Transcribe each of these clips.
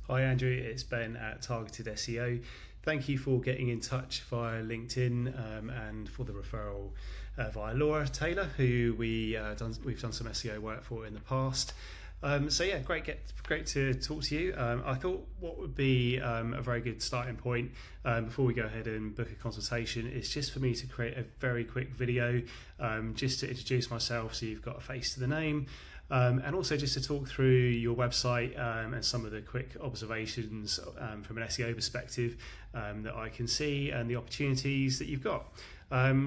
Hi Andrew, it's Ben at Targeted SEO. Thank you for getting in touch via LinkedIn and for the referral via Laura Taylor, who we've done some SEO work for in the past. So yeah, great to talk to you. I thought what would be a very good starting point before we go ahead and book a consultation is just for me to create a very quick video just to introduce myself so you've got a face to the name. And also just to talk through your website and some of the quick observations from an SEO perspective that I can see and the opportunities that you've got.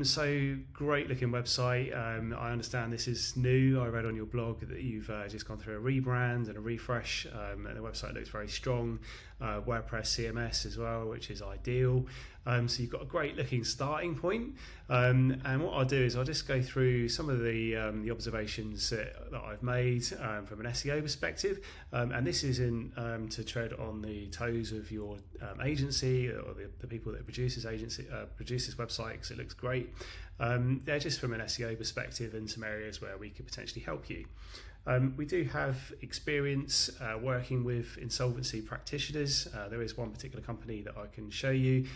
So great looking website. I understand this is new. I read on your blog that you've just gone through a rebrand and a refresh, and the website looks very strong. WordPress CMS as well, which is ideal. So you've got a great looking starting point. And what I'll do is I'll just go through some of the observations that I've made from an SEO perspective. And this isn't to tread on the toes of your agency or the people that produce this website, because it looks great. They're just from an SEO perspective and some areas where we could potentially help you. We do have experience working with insolvency practitioners. There is one particular company that I can show you.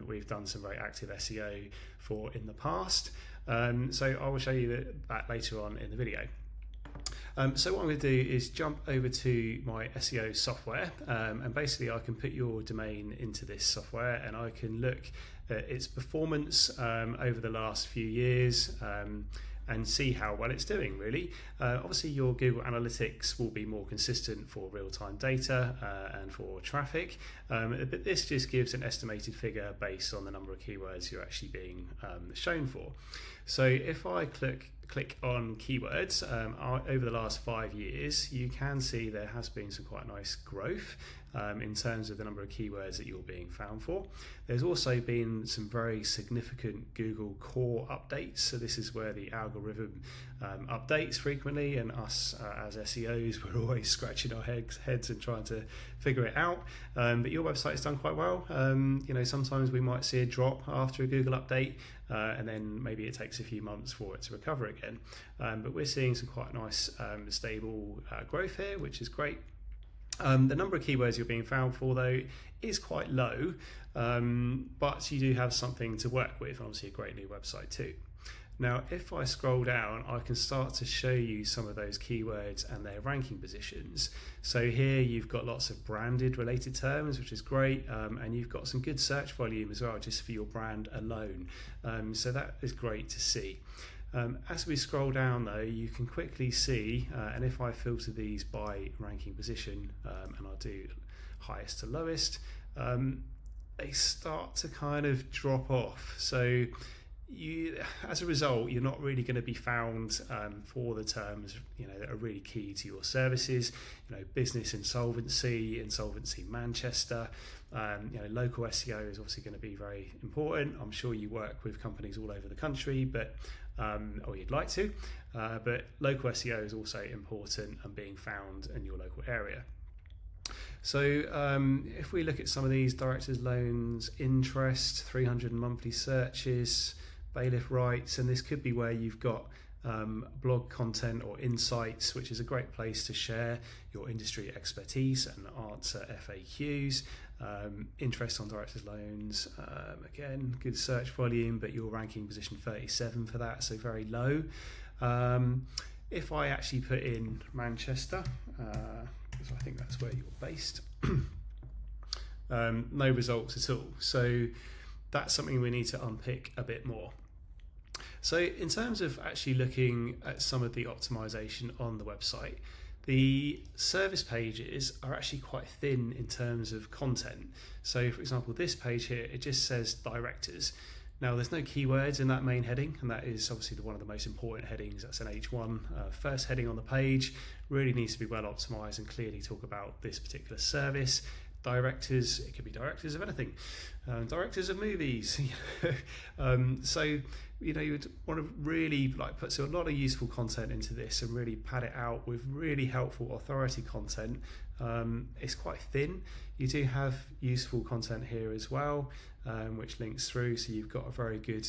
We've done some very active SEO for in the past. So I will show you that later on in the video. So what I'm going to do is jump over to my SEO software, and basically I can put your domain into this software and I can look at its performance over the last few years and see how well it's doing, really. Obviously your Google Analytics will be more consistent for real-time data and for traffic, but this just gives an estimated figure based on the number of keywords you're actually being shown for. So if I click on keywords over the last 5 years, you can see there has been some quite nice growth in terms of the number of keywords that you're being found for. There's also been some very significant Google core updates. So this is where the algorithm updates frequently, and us as SEOs, we're always scratching our heads and trying to figure it out. But your website's done quite well. Sometimes we might see a drop after a Google update, and then maybe it takes a few months for it to recover again. But we're seeing some quite nice stable growth here, which is great. The number of keywords you're being found for, though, is quite low, but you do have something to work with, and obviously a great new website too. Now, if I scroll down, I can start to show you some of those keywords and their ranking positions. So here you've got lots of branded related terms, which is great, and you've got some good search volume as well, just for your brand alone. So that is great to see. As we scroll down though, you can quickly see, and if I filter these by ranking position, and I'll do highest to lowest, they start to kind of drop off. So as a result, you're not really going to be found for the terms that are really key to your services. Business insolvency, insolvency Manchester. Local SEO is obviously going to be very important. I'm sure you work with companies all over the country, but or you'd like to, but local SEO is also important and being found in your local area. So if we look at some of these, directors' loans, interest, 300 monthly searches, bailiff rights, and this could be where you've got blog content or insights, which is a great place to share your industry expertise and answer FAQs. Interest on directors' loans, again, good search volume, but you're ranking position 37 for that, so very low. If I actually put in Manchester, because I think that's where you're based, no results at all. So that's something we need to unpick a bit more. So in terms of actually looking at some of the optimization on the website, the service pages are actually quite thin in terms of content. So for example, this page here, it just says directors. Now there's no keywords in that main heading, and that is obviously one of the most important headings. That's an H1. First heading on the page really needs to be well optimized and clearly talk about this particular service. Directors, it could be directors of anything, directors of movies. So you would want to really put a lot of useful content into this and really pad it out with really helpful authority content. It's quite thin. You do have useful content here as well, which links through, so you've got a very good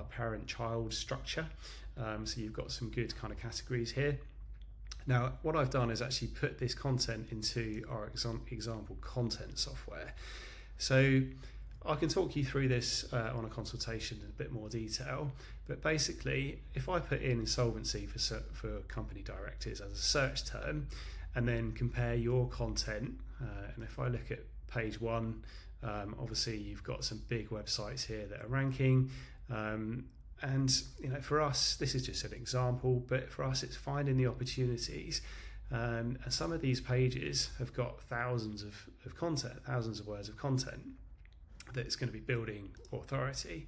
parent-child structure. So you've got some good kind of categories here. Now, what I've done is actually put this content into our example content software. So I can talk you through this on a consultation in a bit more detail, but basically if I put in insolvency for company directors as a search term and then compare your content, and if I look at page 1, obviously you've got some big websites here that are ranking, and for us this is just an example, but for us it's finding the opportunities, and some of these pages have got thousands of content, thousands of words of content that's going to be building authority.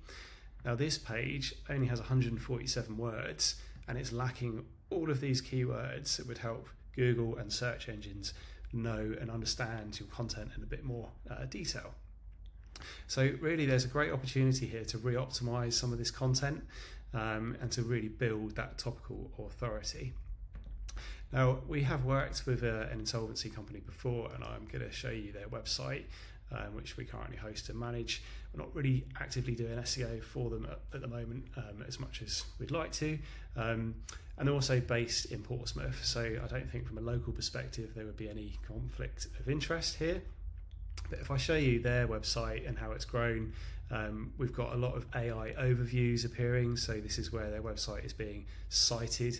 Now this page only has 147 words and it's lacking all of these keywords that would help Google and search engines know and understand your content in a bit more detail. So really there's a great opportunity here to re-optimize some of this content and to really build that topical authority. Now we have worked with an insolvency company before, and I'm going to show you their website, which we currently host and manage. We're not really actively doing SEO for them at the moment as much as we'd like to, and they're also based in Portsmouth, so I don't think from a local perspective there would be any conflict of interest here. But if I show you their website and how it's grown, we've got a lot of AI overviews appearing, so this is where their website is being cited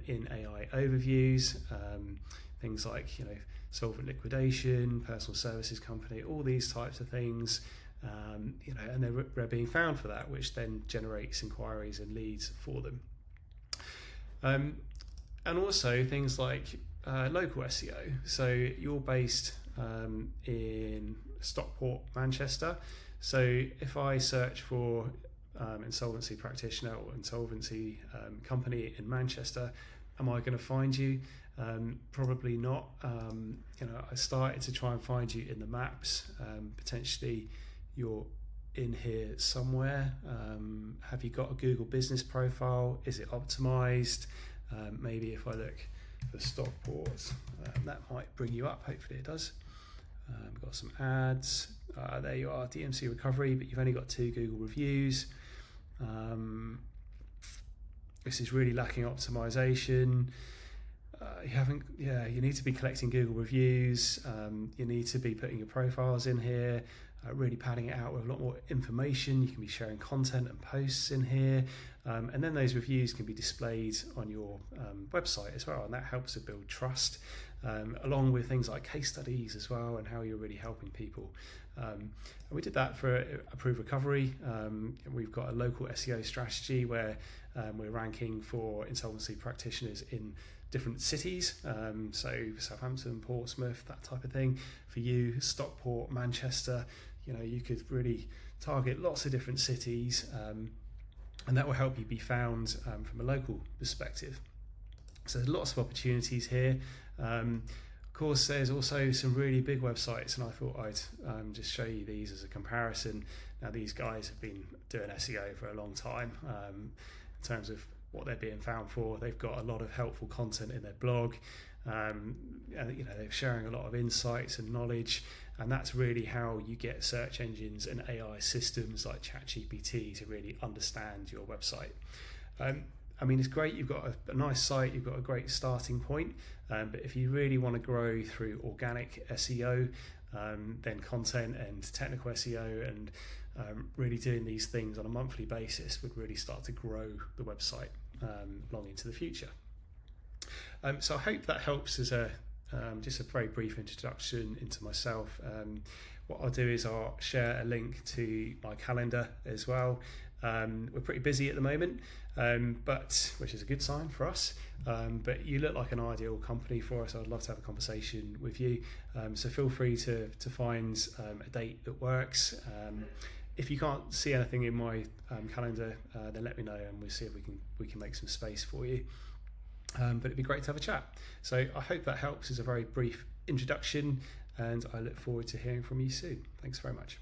in AI overviews, things like solvent liquidation, personal services company, all these types of things, and they're being found for that, which then generates inquiries and leads for them. And also things like local SEO. So you're based in Stockport, Manchester. So if I search for insolvency practitioner or insolvency company in Manchester, am I going to find you? Probably not. I started to try and find you in the maps. Potentially you're in here somewhere. Have you got a Google business profile? Is it optimized? Maybe if I look for Stockport, that might bring you up. Hopefully it does. We've got some ads. There you are, DMC recovery, but you've only got 2 Google reviews. This is really lacking optimization. You need to be collecting Google reviews. You need to be putting your profiles in here, really padding it out with a lot more information. You can be sharing content and posts in here, and then those reviews can be displayed on your website as well, and that helps to build trust, along with things like case studies as well, and how you're really helping people. And we did that for Approved Recovery. We've got a local SEO strategy where we're ranking for insolvency practitioners in different cities, so Southampton, Portsmouth, that type of thing. For you, Stockport, Manchester, you could really target lots of different cities, and that will help you be found from a local perspective. So there's lots of opportunities here. Of course, there's also some really big websites, and I thought I'd just show you these as a comparison. Now, these guys have been doing SEO for a long time. In terms of what they're being found for, they've got a lot of helpful content in their blog. They're sharing a lot of insights and knowledge, and that's really how you get search engines and AI systems like ChatGPT to really understand your website. It's great, you've got a nice site, you've got a great starting point, but if you really want to grow through organic SEO, then content and technical SEO and really doing these things on a monthly basis would really start to grow the website long into the future. So I hope that helps as just a very brief introduction into myself. What I'll do is I'll share a link to my calendar as well. We're pretty busy at the moment, which is a good sign for us. But you look like an ideal company for us. I'd love to have a conversation with you. So feel free to find a date that works. If you can't see anything in my calendar, then let me know and we'll see if we can make some space for you. But it'd be great to have a chat. So I hope that helps as a very brief introduction, and I look forward to hearing from you soon. Thanks very much.